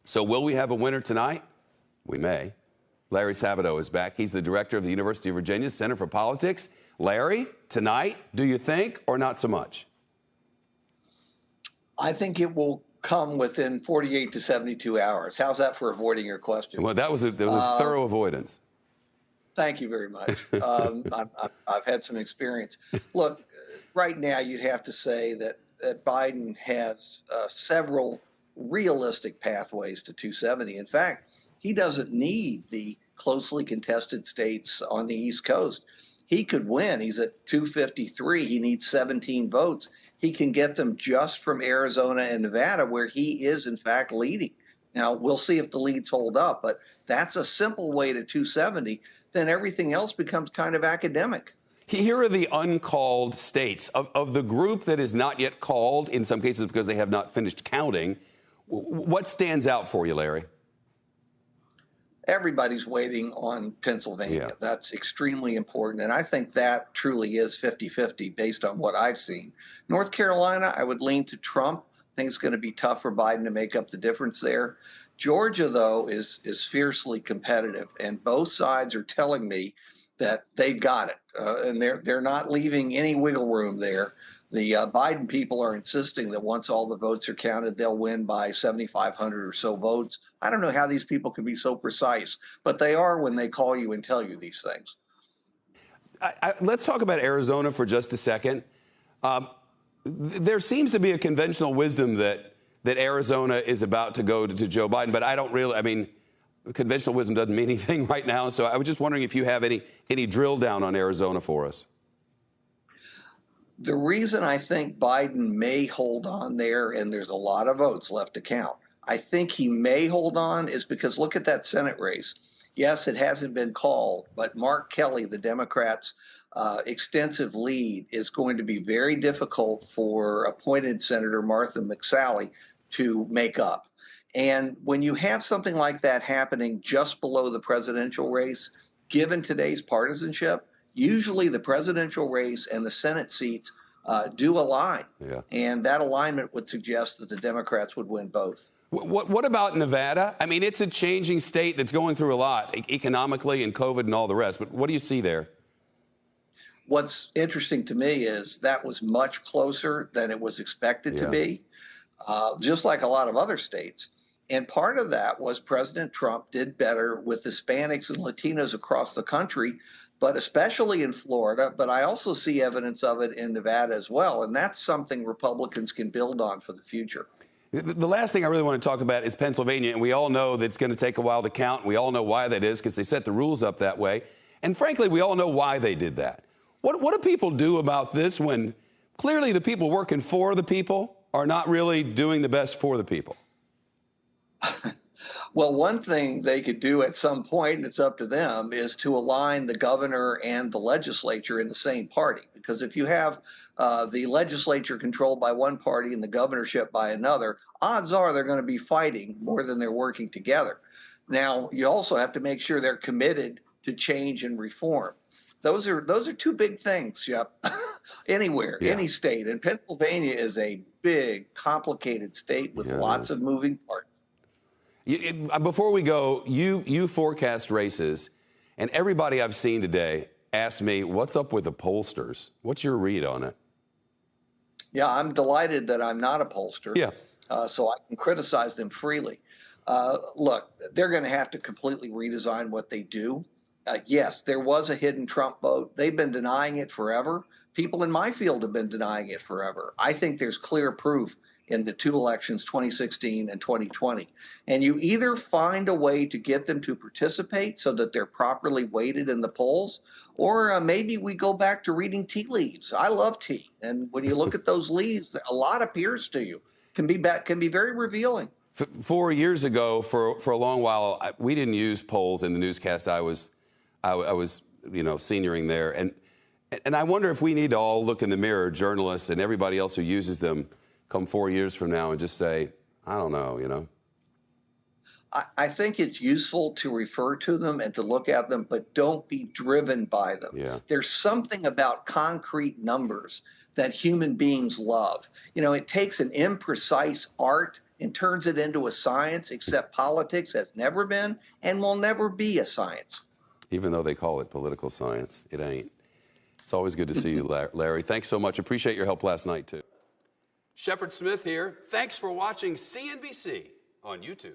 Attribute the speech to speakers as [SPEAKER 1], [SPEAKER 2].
[SPEAKER 1] So will we have a winner tonight? We may. Larry Sabato is back. He's the director of the University of Virginia Center for Politics. Larry, tonight, do you think, or not so much?
[SPEAKER 2] I think it will come within 48 to 72 hours. How's that for avoiding your question?
[SPEAKER 1] Well, that was a thorough avoidance.
[SPEAKER 2] Thank you very much. I've had some experience. Look, right now you'd have to say that Biden has several realistic pathways to 270. In fact, he doesn't need the closely contested states on the East Coast. He could win. He's at 253. He needs 17 votes. He can get them just from Arizona and Nevada, where he is, in fact, leading. Now, we'll see if the leads hold up, but that's a simple way to 270. Then everything else becomes kind of academic.
[SPEAKER 1] Here are the uncalled states. Of the group that is not yet called, in some cases because they have not finished counting, what stands out for you, Larry?
[SPEAKER 2] Everybody's waiting on Pennsylvania.
[SPEAKER 1] Yeah.
[SPEAKER 2] That's extremely important. And I think that truly is 50-50 based on what I've seen. North Carolina, I would lean to Trump. I think it's going to be tough for Biden to make up the difference there. Georgia, though, is fiercely competitive, and both sides are telling me that they've got it, and they're not leaving any wiggle room there. The Biden people are insisting that once all the votes are counted, they'll win by 7,500 or so votes. I don't know how these people can be so precise, but they are when they call you and tell you these things.
[SPEAKER 1] Let's talk about Arizona for just a second. There seems to be a conventional wisdom that Arizona is about to go to Joe Biden, but I mean, conventional wisdom doesn't mean anything right now. So I was just wondering if you have any drill down on Arizona for us.
[SPEAKER 2] The reason I think Biden may hold on there, and there's a lot of votes left to count, I think he may hold on is because look at that Senate race. Yes, it hasn't been called, but Mark Kelly, the Democrats' extensive lead, is going to be very difficult for appointed Senator Martha McSally to make up. And when you have something like that happening just below the presidential race, given today's partisanship, usually the presidential race and the Senate seats do align. Yeah. And that alignment would suggest that the Democrats would win both.
[SPEAKER 1] What about Nevada? I mean, it's a changing state that's going through a lot economically and COVID and all the rest. But what do you see there?
[SPEAKER 2] What's interesting to me is that was much closer than it was expected to be, just like a lot of other states. And part of that was President Trump did better with Hispanics and Latinos across the country, but especially in Florida. But I also see evidence of it in Nevada as well. And that's something Republicans can build on for the future.
[SPEAKER 1] The last thing I really want to talk about is Pennsylvania. And we all know that it's going to take a while to count. We all know why that is because they set the rules up that way. And frankly, we all know why they did that. What do people do about this when clearly the people working for the people are not really doing the best for the people?
[SPEAKER 2] Well, one thing they could do at some point, and it's up to them, is to align the governor and the legislature in the same party. Because if you have the legislature controlled by one party and the governorship by another, odds are they're going to be fighting more than they're working together. Now, you also have to make sure they're committed to change and reform. Those are two big things, Shep. Anywhere, any state. And Pennsylvania is a big, complicated state with lots of moving parts.
[SPEAKER 1] Before we go, you forecast races, and everybody I've seen today asked me, what's up with the pollsters? What's your read on it?
[SPEAKER 2] Yeah, I'm delighted that I'm not a pollster, so I can criticize them freely. Look, they're going to have to completely redesign what they do. Yes, there was a hidden Trump vote. They've been denying it forever. People in my field have been denying it forever. I think there's clear proof in the two elections, 2016 and 2020. And you either find a way to get them to participate so that they're properly weighted in the polls, or maybe we go back to reading tea leaves. I love tea. And when you look at those leaves, a lot appears to you. Can be very revealing.
[SPEAKER 1] 4 years ago, for a long while, we didn't use polls in the newscast. I was senioring there. And I wonder if we need to all look in the mirror, journalists and everybody else who uses them, come 4 years from now and just say, I don't know,
[SPEAKER 2] I think it's useful to refer to them and to look at them, but don't be driven by them. Yeah. There's something about concrete numbers that human beings love. It takes an imprecise art and turns it into a science, except politics has never been and will never be a science.
[SPEAKER 1] Even though they call it political science, it ain't. It's always good to see you, Larry. Thanks so much. Appreciate your help last night, too. Shepard Smith here. Thanks for watching CNBC on YouTube.